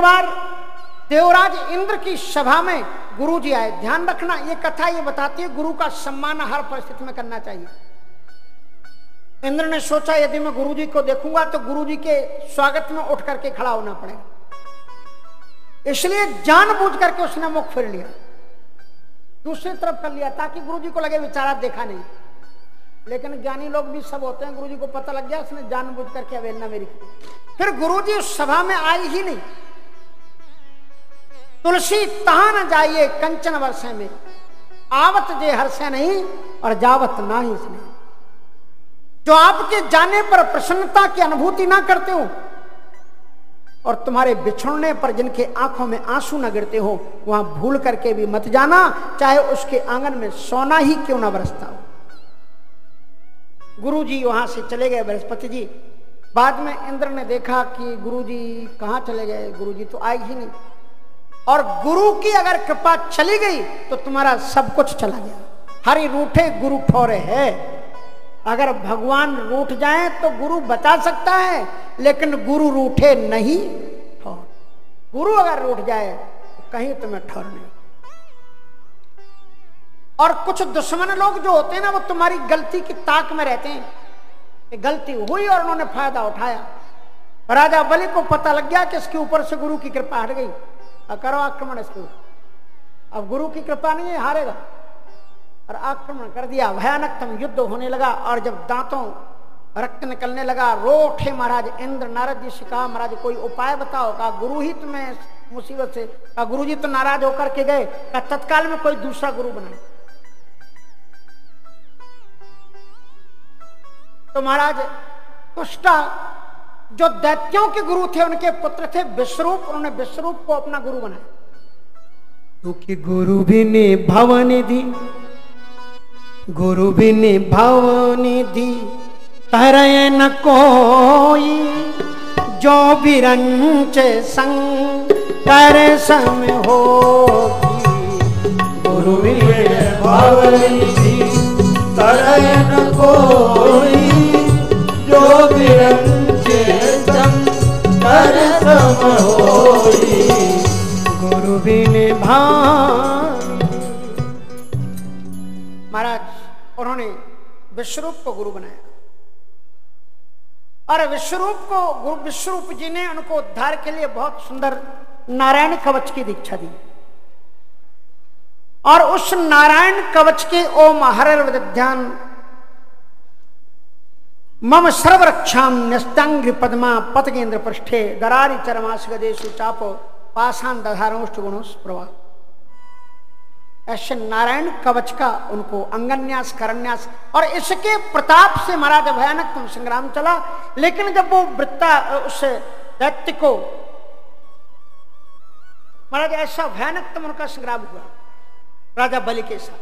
बार देवराज इंद्र की सभा में गुरु जी आए। ध्यान रखना, ये कथा ये बताती है गुरु का सम्मान हर परिस्थिति में करना चाहिए। इंद्र ने सोचा यदि मैं गुरु जी को देखूंगा तो गुरु जी के स्वागत में उठ करके खड़ा होना पड़ेगा, इसलिए जानबूझ करके उसने मुख फेर लिया, दूसरी तरफ कर लिया ताकि गुरु जी को लगे बेचारा देखा नहीं। लेकिन ज्ञानी लोग भी सब होते हैं, गुरु जी को पता लग गया, उसने जानबूझ करके अवहेलना मेरी की। फिर गुरु जी उस सभा में आई ही नहीं। तुलसी तहां न जाइए कंचन वर्षे में, आवत जे हर्षे नहीं और जावत ना ही स्नेह। जो आपके जाने पर प्रसन्नता की अनुभूति ना करते हो और तुम्हारे बिछड़ने पर जिनके आंखों में आंसू न गिरते हो, वहां भूल करके भी मत जाना, चाहे उसके आंगन में सोना ही क्यों ना बरसता हो। गुरु जी वहां से चले गए बृहस्पति जी। बाद में इंद्र ने देखा कि गुरु जी कहां चले गए, गुरु जी तो आए ही नहीं। और गुरु की अगर कृपा चली गई तो तुम्हारा सब कुछ चला गया। हरि रूठे गुरु ठौरे है। अगर भगवान रूठ जाए तो गुरु बचा सकता है, लेकिन गुरु रूठे नहीं ठौर। गुरु अगर रूठ जाए तो कहीं तुम्हें ठौर नहीं। और कुछ दुश्मन लोग जो होते हैं ना, वो तुम्हारी गलती की ताक में रहते हैं कि गलती हुई और उन्होंने फायदा उठाया। राजा बलि को पता लग गया कि इसके ऊपर से गुरु की कृपा हट गई, करो आक्रमण इसके ऊपर। अब गुरु की कृपा नहीं है, हारेगा। और आक्रमण कर दिया, भयानकतम युद्ध होने लगा। और जब दांतों रक्त निकलने लगा, रो उठे महाराज इंद्र। नारद जी से कहा महाराज कोई उपाय बताओ। कहा गुरु ही तुम्हें मुसीबत से, कहा गुरु जी तो नाराज होकर के गए, कहा तत्काल में कोई दूसरा गुरु बनाए। तो महाराज तुष्टा जो दैत्यों के गुरु थे, उनके पुत्र थे विश्वरूप, उन्होंने विश्वरूप को अपना गुरु बनाया। क्योंकि गुरु भी निभावनिधि, गुरु भी निभावनिधि, तरय न कोई, जो बिरंचे संग कर सम होगी। गुरु भी निभावनिधि, तरय न कोई, जो बिरंचे संग कर सम होगी। गुरु भी निभावनिधि। महाराज उन्होंने विश्वरूप को गुरु बनाया। और विश्वरूप जी ने उनको उद्धार के लिए बहुत सुंदर नारायण कवच की दीक्षा दी। और उस नारायण कवच के ओम हरर्वध्यान मम सर्वरक्षाम न्यस्तांग्रि पद्मा पतगेंद्र पृष्ठे दरारी चरमास गदेशु चाप पाषाण दधारोष्ट गुणोस प्रभा। ऐसे नारायण कवच का उनको अंगन्यास करन्यास। और इसके प्रताप से महाराज भयानक संग्राम चला। लेकिन जब वो वृत्ता उस दैत्य को महाराज ऐसा भयानकतम उनका संग्राम हुआ राजा बलि के साथ।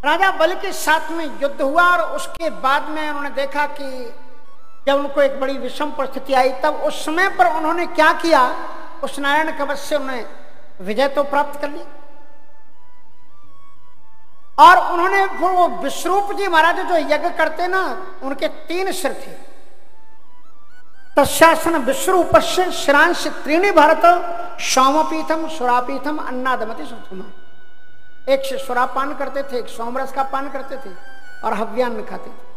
राजा बलि के साथ में युद्ध हुआ। और उसके बाद में उन्होंने देखा कि जब उनको एक बड़ी विषम परिस्थिति आई, तब उस समय पर उन्होंने क्या किया, उस नारायण कवच से उन्हें विजय तो प्राप्त कर ली। और उन्होंने वो विश्वरूप जी महाराज जो यज्ञ करते ना, उनके 3 सिर थे। तस्यासन विश्वरूपस्य शिरांश त्रीणि भारत, सौमपीठम सुरापीठम अन्नादमति सुषमा। एक से सुरापान करते थे, एक सोमरस का पान करते थे और हव्यान्न खाते थे।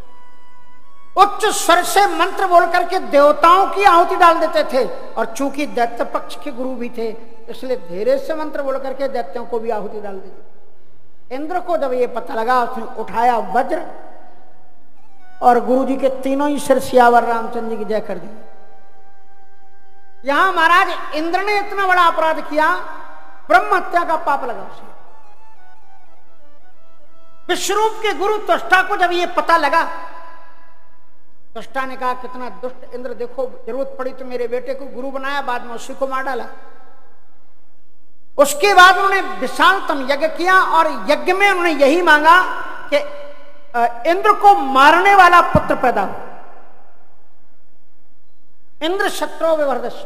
उच्च स्वर से मंत्र बोल करके देवताओं की आहुति डाल देते थे। और चूंकि दैत्य पक्ष के गुरु भी थे, इसलिए धीरे से मंत्र बोल करके दैत्यों को भी आहुति डाल दी। इंद्र को जब ये पता लगा, उसने उठाया वज्र और गुरु जी के 3 सिर सियावर रामचंद्र जी की जय कर दी। यहां महाराज इंद्र ने इतना बड़ा अपराध किया, ब्रह्म हत्या का पाप लगा उसे। विश्वरूप के गुरु त्वष्टा को जब ये पता लगा, त्वष्टा ने कहा कितना दुष्ट इंद्र, देखो जरूरत पड़ी तो मेरे बेटे को गुरु बनाया, बाद में उसी को मार डाला। उसके बाद उन्होंने विशालतम यज्ञ किया। और यज्ञ में उन्होंने यही मांगा कि इंद्र को मारने वाला पुत्र पैदा हो। इंद्र शत्रु विवर्धस।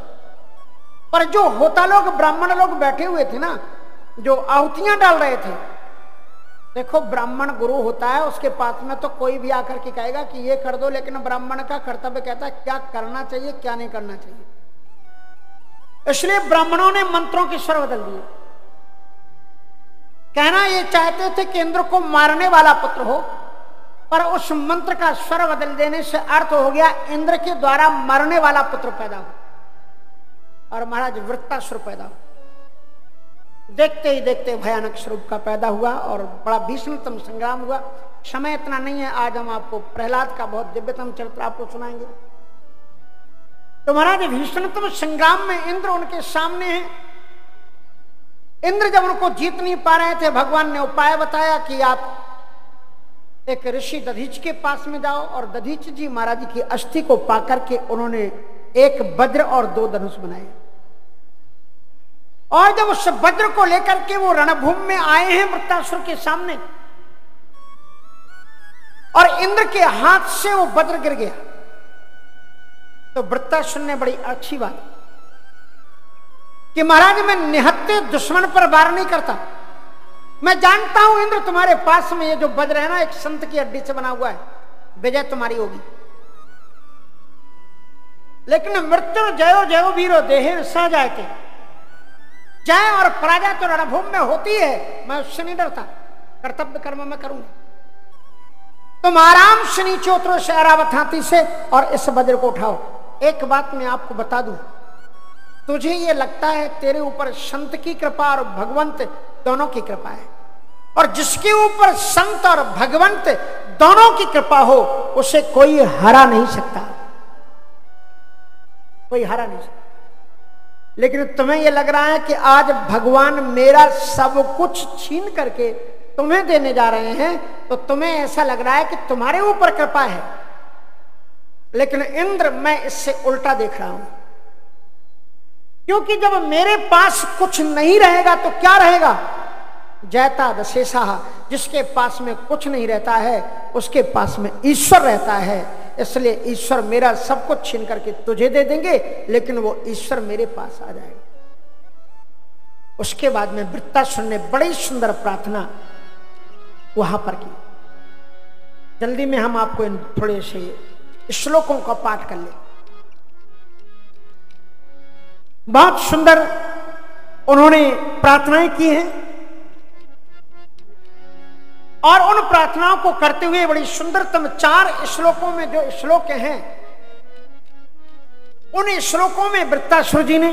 पर जो होता लोग ब्राह्मण लोग बैठे हुए थे ना, जो आहुतियां डाल रहे थे, देखो ब्राह्मण गुरु होता है, उसके पास में तो कोई भी आकर के कहेगा कि ये कर दो, लेकिन ब्राह्मण का कर्तव्य कहता है क्या करना चाहिए क्या नहीं करना चाहिए। इसलिए ब्राह्मणों ने मंत्रों के स्वर बदल दिए। कहना ये चाहते थे कि इंद्र को मारने वाला पुत्र हो, पर उस मंत्र का स्वर बदल देने से अर्थ हो गया इंद्र के द्वारा मरने वाला पुत्र पैदा हो, और महाराज वृत्तासुर पैदा हो। देखते ही देखते भयानक स्वरूप का पैदा हुआ और बड़ा भीषणतम संग्राम हुआ। समय इतना नहीं है, आज हम आपको प्रहलाद का बहुत दिव्यतम चरित्र आपको सुनाएंगे। तो महाराज भीषणतम संग्राम में इंद्र उनके सामने है। इंद्र जब उनको जीत नहीं पा रहे थे, भगवान ने उपाय बताया कि आप एक ऋषि दधीच के पास में जाओ, और दधीच जी महाराज की अस्थि को पाकर के उन्होंने एक वज्र और 2 धनुष बनाए। और जब उस वज्र को लेकर के वो रणभूमि में आए हैं वृत्तासुर के सामने, और इंद्र के हाथ से वो वज्र गिर गया, तो वृत्तासुर ने बड़ी अच्छी बात कि महाराज मैं निहत्ते दुश्मन पर वार नहीं करता। मैं जानता हूं इंद्र तुम्हारे पास में ये जो वज्र है ना, एक संत की हड्डी से बना हुआ है, विजय तुम्हारी होगी। लेकिन मृत्यु जयो जयो वीरो देहे स जायते, जय और पराजय तो रणभूमि में होती है, मैं उससे नहीं डरता, कर्तव्य कर्म में करूंगा। तुम आराम से नीचे उतरो से ऐरावत हाथी से और इस वज्र को उठाओ। एक बात मैं आपको बता दूं, तुझे ये लगता है तेरे ऊपर संत की कृपा और भगवंत दोनों की कृपा है, और जिसके ऊपर संत और भगवंत दोनों की कृपा हो उसे कोई हरा नहीं सकता, कोई हरा नहीं सकता। लेकिन तुम्हें यह लग रहा है कि आज भगवान मेरा सब कुछ छीन करके तुम्हें देने जा रहे हैं, तो तुम्हें ऐसा लग रहा है कि तुम्हारे ऊपर कृपा है। लेकिन इंद्र, मैं इससे उल्टा देख रहा हूं, क्योंकि जब मेरे पास कुछ नहीं रहेगा तो क्या रहेगा? जैता दशेषा, जिसके पास में कुछ नहीं रहता है उसके पास में ईश्वर रहता है। इसलिए ईश्वर मेरा सब कुछ छीन करके तुझे दे देंगे, लेकिन वो ईश्वर मेरे पास आ जाएगा। उसके बाद में वृत्तासुर ने बड़ी सुंदर प्रार्थना वहां पर की। जल्दी में हम आपको इन थोड़े से श्लोकों का पाठ कर ले। बहुत सुंदर उन्होंने प्रार्थनाएं की हैं, और उन प्रार्थनाओं को करते हुए बड़ी सुंदरतम 4 श्लोकों में जो श्लोक हैं, उन श्लोकों में वृत्तासुर जी ने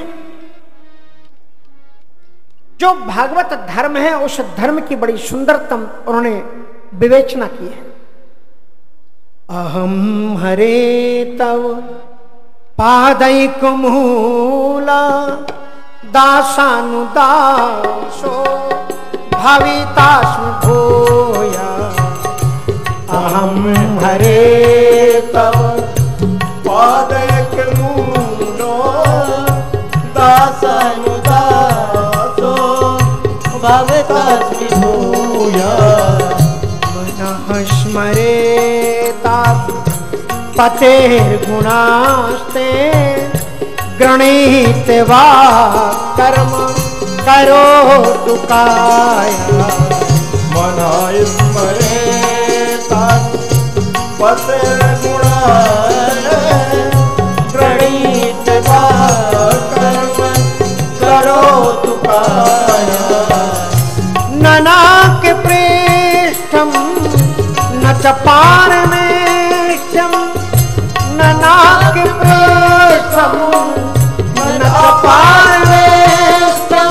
जो भागवत धर्म है उस धर्म की बड़ी सुंदरतम उन्होंने विवेचना की है। अहम हरे तव पादैकमूला दासानुदासो भावितास्मि भूया। अहम हरे तव पादैकमूलो दासानुदासो भावितास्मि भूया। मनः स्मरेता पतेर्गुणास्ते गृणीते वा कर्म करोतु काया। मनः स्मरेता पतेर्गुणास्ते गृणीते वा कर्म करोतु काया। ननाक प्रेष्ठम न च पारमेष्ठम, ननाक प्रेष्ठम न च पारमेष्ठम,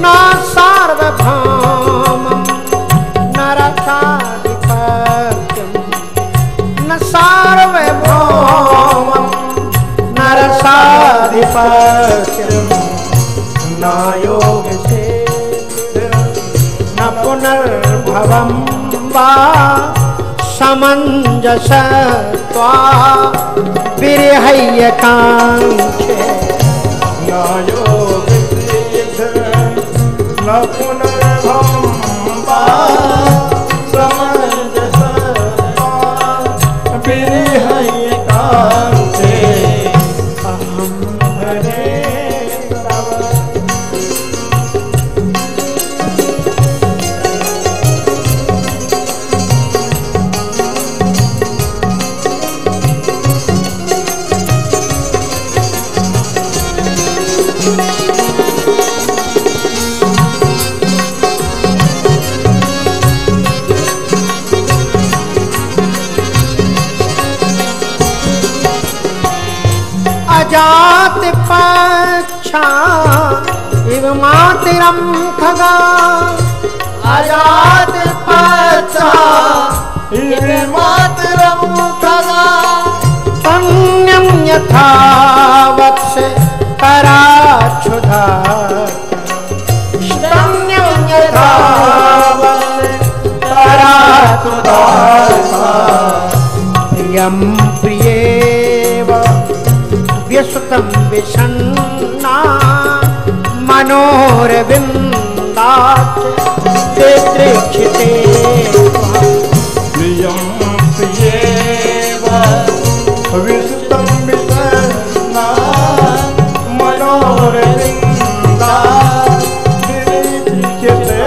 न सार्वभौमं न रसाधिपत्यं, न सार्वभौमं न रसाधिपत्यं, न योगसे न पुनर्भवं वा समञ्जसत्वा विरहय्यकाङ्क्षे। न योगसिद्ध न पुनर्भवं वा समञ्जसत्वा विरहय्यकाङ्क्षे। अहं हरे तव अजात पक्षा इव मातरम खगा अजात पक्षा इव मातरम खगा तन्यम यथा वत्स कराक्षुधा तन्यम यथा कराक्षुधा प्रियं प्रियेव व्यसुतं विषण्णा मनोरविन्दात् तितिक्षिते प्रियं प्रियेव विसुतं विषण्णा मनोरविन्दात् तितिक्षिते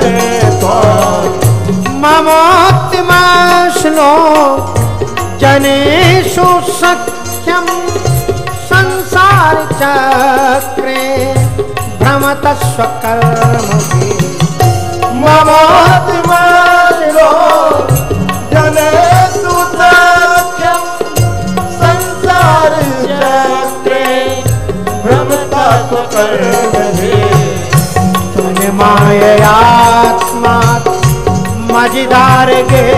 ममोत्तमश्लो जनेषु सख्यं संसार चक्रे भ्रमत स्वकर्मभिः ममोत्तमश्लो जनेषु सख्यं संसार चक्रे भ्रमत स्वकर्मभिः तुझे माययात्मा मझधार गे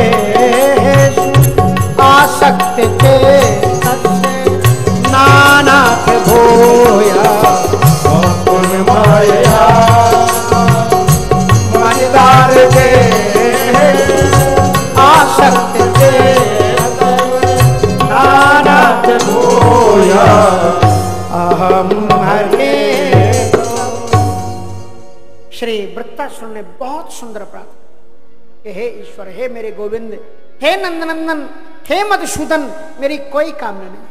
आसक्त थे नानाथ भोया माया मझधार गे आसक्त थे नानाथ भोया अहम हरे। श्री वृत्तासुर ने बहुत सुंदर प्रार्थना कि हे ईश्वर, हे मेरे गोविंद, हे नंदनंदन, हे मधुसूदन, मेरी कोई कामना नहीं।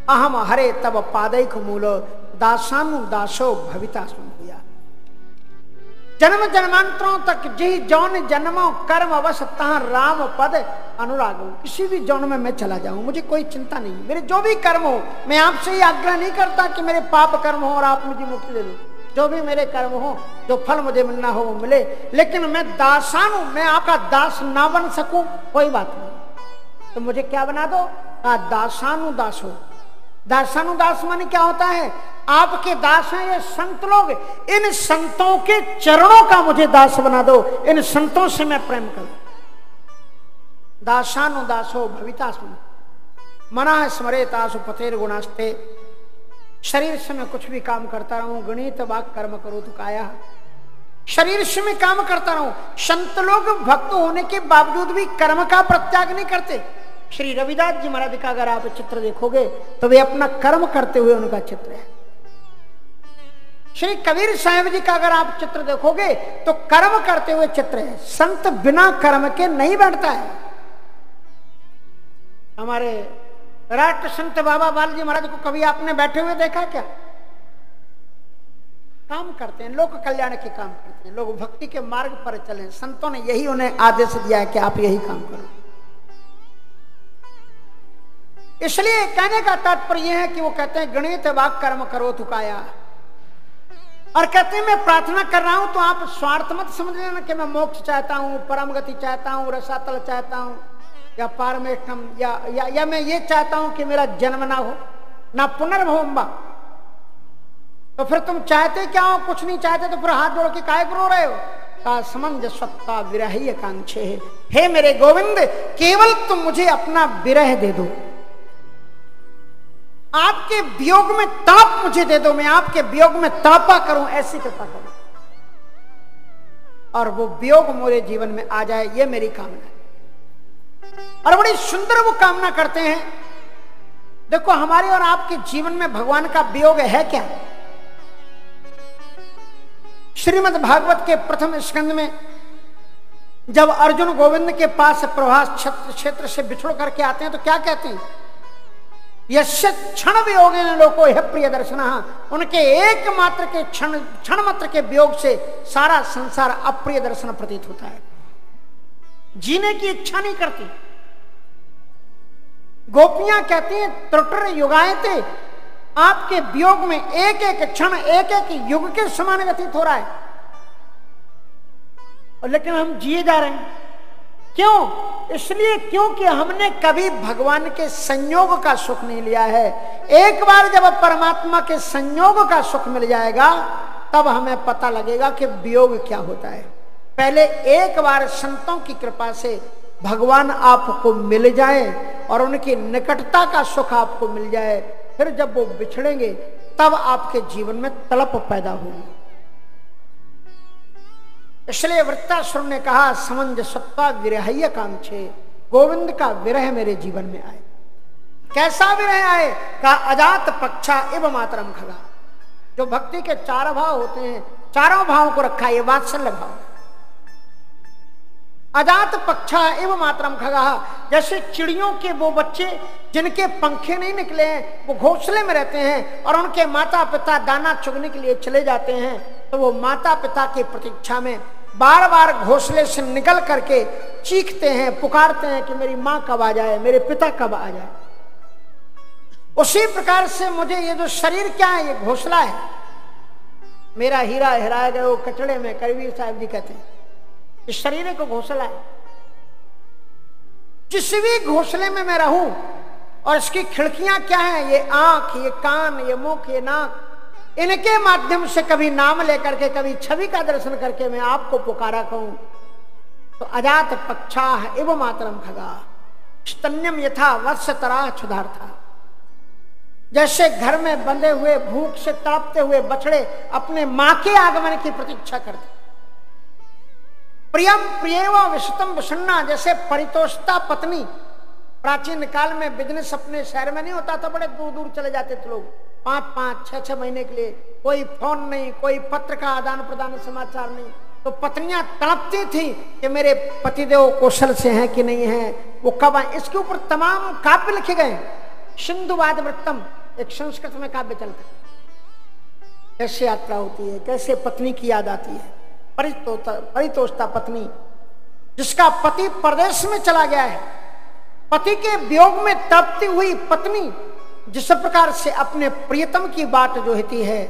अहम हरे तब पादैक मूलो दासानु दासो भवितास्म भूया। जन्म जन्मांतरों तक जी जौन जन्मों कर्म अवश्य तहां राम पद अनुराग हो। किसी भी जौन में मैं चला जाऊं, मुझे कोई चिंता नहीं। मेरे जो भी कर्म हो, मैं आपसे ही आग्रह नहीं करता कि मेरे पाप कर्म हो और आप मुझे मुक्ति दे दो। जो भी मेरे कर्म हो, जो फल मुझे मिलना हो वो मिले, लेकिन मैं दासानु, मैं आपका दास ना बन सकूं कोई बात नहीं। तो मुझे क्या बना दो? दासानु दास हो। दासानु दास माने क्या होता है? आपके दास हैं ये संत लोग, इन संतों के चरणों का मुझे दास बना दो। इन संतों से मैं प्रेम करूं। दासानु दासो भवितास्म मना स्मरे तासु पतेर गुणास्ते। शरीर से मैं कुछ भी काम करता रहूं, गणित वाक कर्म करो तो काया। शरीर से मैं काम करता रहूं। संत लोग भक्त होने के बावजूद भी कर्म का प्रत्याग नहीं करते। श्री रविदास जी महाराज का अगर आप चित्र देखोगे तो वे अपना कर्म करते हुए उनका चित्र है। श्री कबीर साहब जी का अगर आप चित्र देखोगे तो कर्म करते हुए चित्र है। संत बिना कर्म के नहीं बैठता है। हमारे राष्ट्र संत बाबा बालाजी महाराज को कभी आपने बैठे हुए देखा क्या? काम करते हैं, लोक कल्याण के काम करते हैं, लोग भक्ति के मार्ग पर चलें। संतों ने यही उन्हें आदेश दिया है कि आप यही काम करो। इसलिए कहने का तात्पर्य है कि वो कहते हैं गणित वाक कर्म करो तो काया, और कहते हैं मैं प्रार्थना कर रहा हूं तो आप स्वार्थ मत समझ लेना कि मैं मोक्ष चाहता हूं, परम गति चाहता हूं, रसातल चाहता हूं या पारमेष्ठम या मैं ये चाहता हूं कि मेरा जन्म ना हो, ना पुनर्भवम्बा। तो फिर तुम चाहते क्या हो? कुछ नहीं चाहते तो फिर हाथ जोड़ के काहे रो रहे हो? का समंजसत्ता विरही आकांक्षे है। हे मेरे गोविंद, केवल तुम मुझे अपना विरह दे दो, आपके वियोग में ताप मुझे दे दो, मैं आपके वियोग में तापा करूं, ऐसी कृपा करो और वो वियोग मेरे जीवन में आ जाए, ये मेरी कामना है। और बड़ी सुंदर वो कामना करते हैं। देखो हमारे और आपके जीवन में भगवान का वियोग है क्या? श्रीमद् भागवत के प्रथम स्कंद में जब अर्जुन गोविंद के पास प्रभास क्षेत्र से बिछुड़ करके आते हैं तो क्या कहते हैं? यस्य क्षण वियोगेन लोको हे प्रिय दर्शनः। उनके एकमात्र के क्षण मात्र के वियोग से सारा संसार अप्रिय दर्शन प्रतीत होता है। जीने की इच्छा नहीं करती। गोपियां कहती हैं त्रुटर युगायते, आपके वियोग में एक एक क्षण एक एक युग के समान व्यतीत हो रहा है, और लेकिन हम जिए जा रहे हैं। क्यों? इसलिए क्योंकि हमने कभी भगवान के संयोग का सुख नहीं लिया है। एक बार जब परमात्मा के संयोग का सुख मिल जाएगा तब हमें पता लगेगा कि वियोग क्या होता है। पहले एक बार संतों की कृपा से भगवान आपको मिल जाए और उनकी निकटता का सुख आपको मिल जाए, फिर जब वो बिछड़ेंगे तब आपके जीवन में तड़प पैदा होगी। इसलिए वृत्तासुर ने कहा समंजसत्वा विरहय कांक्षे, गोविंद का विरह मेरे जीवन में आए। कैसा विरह आए? का अजात पक्षा एवं मातरम खगा। जो भक्ति के चार भाव होते हैं, चारों भावों को रखा, ये वात्सल्य भाव। अजात पक्षा एवं मातरम खगा, जैसे चिड़ियों के वो बच्चे जिनके पंखे नहीं निकले हैं, वो घोंसले में रहते हैं और उनके माता पिता दाना चुगने के लिए चले जाते हैं, तो वो माता पिता की प्रतीक्षा में बार बार घोंसले से निकल करके चीखते हैं, पुकारते हैं कि मेरी माँ कब आ जाए, मेरे पिता कब आ जाए। उसी प्रकार से मुझे ये जो शरीर क्या है, ये घोंसला है। मेरा हीरा हिराया गया वो कचड़े में, करवीर साहब जी कहते हैं, इस शरीर को घोंसला है। जिस भी घोंसले में मैं रहूं और इसकी खिड़कियां क्या है, ये आंख, ये कान, ये मुख, ये नाक, इनके माध्यम से कभी नाम लेकर के, कभी छवि का दर्शन करके मैं आपको पुकारा कहूं, तो अजात पक्षा एवं मातरम खगा स्तन्यम यथा वर्षतरा क्षुधार्था। जैसे घर में बंधे हुए भूख से तड़पते हुए बछड़े अपने मां के आगमन की प्रतीक्षा करते। प्रियम प्रियव विशतम विषण्णा, जैसे परितोषता पत्नी। प्राचीन काल में बिजनेस अपने शहर में नहीं होता था, बड़े दूर दूर चले जाते थे लोग 5-5, 6-6 महीने के लिए, कोई फोन नहीं, कोई पत्र का आदान प्रदान, समाचार नहीं, तो पत्नियां तड़पती थी कि मेरे पतिदेव कौशल से हैं कि नहीं है, वो कब आए। इसके ऊपर तमाम काव्य लिखे गए। सिंधुवाद वृत्तम एक संस्कृत में काव्य चलता है, कैसे यात्रा होती है, कैसे पत्नी की याद आती है। परितोषता पत्नी, जिसका पति परदेश में चला गया है, पति के वियोग में तड़पती हुई पत्नी जिस प्रकार से अपने प्रियतम की बाट जो होती है,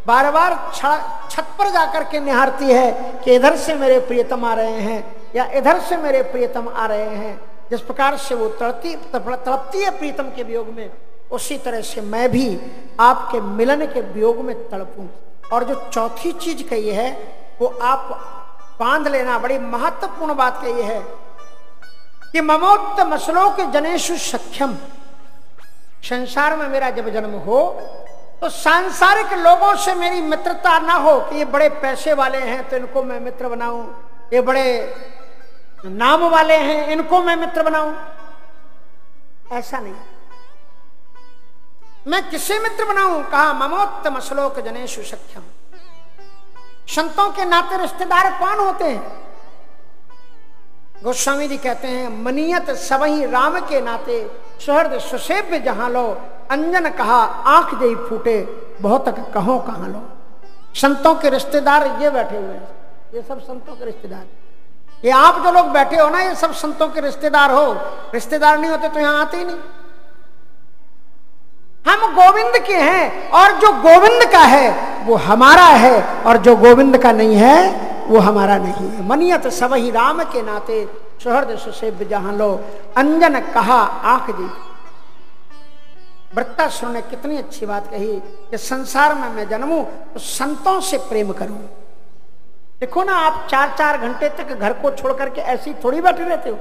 बार बार छत पर जाकर के निहारती है कि इधर से मेरे प्रियतम आ रहे हैं या इधर से मेरे प्रियतम आ रहे हैं, जिस प्रकार से वो तड़पती है प्रीतम के वियोग में, उसी तरह से मैं भी आपके मिलन के वियोग में तड़पूं। और जो चौथी चीज कही है वो आप बांध लेना, बड़ी महत्वपूर्ण बात कही है कि ममोत्तम श्लोक जनेषु सख्यम। संसार में मेरा जब जन्म हो तो सांसारिक लोगों से मेरी मित्रता ना हो कि ये बड़े पैसे वाले हैं तो इनको मैं मित्र बनाऊं, ये बड़े नाम वाले हैं इनको मैं मित्र बनाऊं। ऐसा नहीं। मैं किसे मित्र बनाऊं? कहा ममोत्तम श्लोक जनेषु सख्यम। संतों के नाते रिश्तेदार कौन होते हैं? गोस्वामी जी कहते हैं मनियत सबही राम के नाते सुहृद सुसेव्य जहां लो, अंजन कहा आंख जई फूटे बहुत कहो कहां लो। संतों के रिश्तेदार ये बैठे हुए हैं, ये सब संतों के रिश्तेदार। ये आप जो लोग बैठे हो ना, ये सब संतों के रिश्तेदार हो। रिश्तेदार नहीं होते तो यहां आते ही नहीं। हम गोविंद के हैं और जो गोविंद का है वो हमारा है और जो गोविंद का नहीं है वो हमारा नहीं है। मनियत सबही राम के नाते सुहृद सुसेव्य जहां लो, अंजन कहा आंख जी। वृत्तासुर ने कितनी अच्छी बात कही कि संसार में मैं जन्मूं तो संतों से प्रेम करूं। देखो ना, आप 4-4 घंटे तक घर को छोड़ करके ऐसी थोड़ी बैठे रहते हो।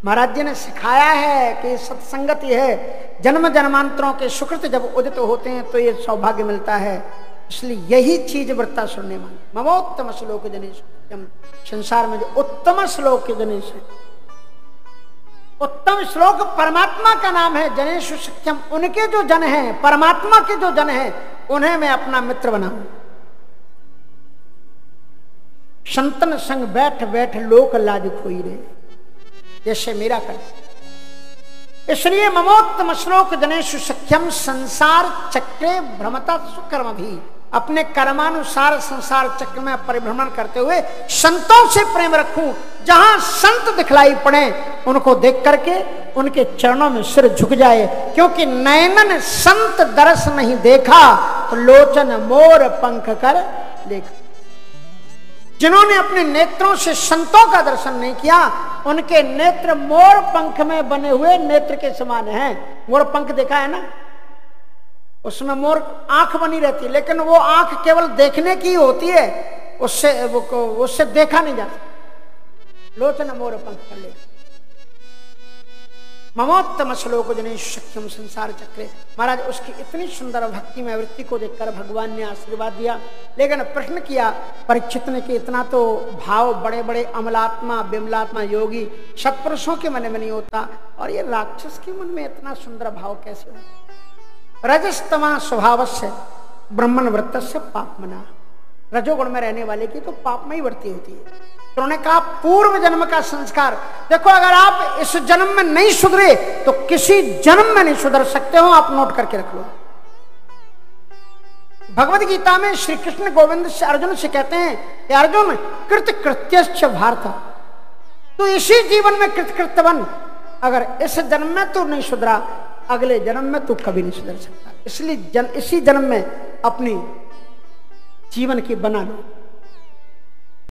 महाराज जी ने सिखाया है कि सत्संगति है, जन्म जन्मांतरों के सुकृत जब उदित होते हैं तो ये सौभाग्य मिलता है। इसलिए यही चीज वृत्तासुर ने मानी। ममोत्तम श्लोक जनेश, संसार में जो उत्तम श्लोक के जनेश है, उत्तम श्लोक परमात्मा का नाम है। जनेशु सख्यम, उनके जो जन हैं, परमात्मा के जो जन हैं, उन्हें मैं अपना मित्र बनाऊं। संतन संग बैठ बैठ लोक लाज खोई रे, जैसे मेरा कर। इसलिए ममोत्तम श्लोक जनेषु सख्यम, संसार चक्रे भ्रमता सुकर्म भी। अपने कर्मानुसार संसार चक्र में परिभ्रमण करते हुए संतों से प्रेम रखूं। जहां संत दिखलाई पड़े उनको देख करके उनके चरणों में सिर झुक जाए, क्योंकि नयनन संत दरस नहीं देखा तो लोचन मोर पंख कर देखा। जिन्होंने अपने नेत्रों से संतों का दर्शन नहीं किया, उनके नेत्र मोर पंख में बने हुए नेत्र के समान हैं। मोर पंख देखा है ना, उसमें मोर आंख बनी रहती है, लेकिन वो आंख केवल देखने की होती है, उससे देखा नहीं जा सकता। लोचन मोर पंख कर ले ममोत्तम श्लोक जने शक्यम संसार चक्रे। महाराज उसकी इतनी सुंदर भक्ति में वृत्ति को देखकर भगवान ने आशीर्वाद दिया, लेकिन प्रश्न किया परीक्षित ने कि इतना तो भाव बड़े बड़े अमलात्मा विमलात्मा योगी सत्पुरुषों के मन में नहीं होता, और ये राक्षस के मन में इतना सुंदर भाव कैसे हो। रजस्तमा स्वभाव से ब्रह्मण वृत्त से पाप मना। रजोगुण में रहने वाले की तो पाप में ही वृत्ति होती है। तो उन्होंने कहा पूर्व जन्म का संस्कार देखो, अगर आप इस जन्म में नहीं सुधरे तो किसी जन्म में नहीं सुधर सकते हो, आप नोट करके रख लो। भगवद गीता में श्री कृष्ण गोविंद से अर्जुन से कहते हैं कि अर्जुन कृत कृत्यश्च भारत, तो इसी जीवन में कृतकृत्य बन। अगर इस जन्म में तू नहीं सुधरा, अगले जन्म में तू कभी नहीं सुधर सकता। इसलिए इसी जन्म में अपनी जीवन की बना लो।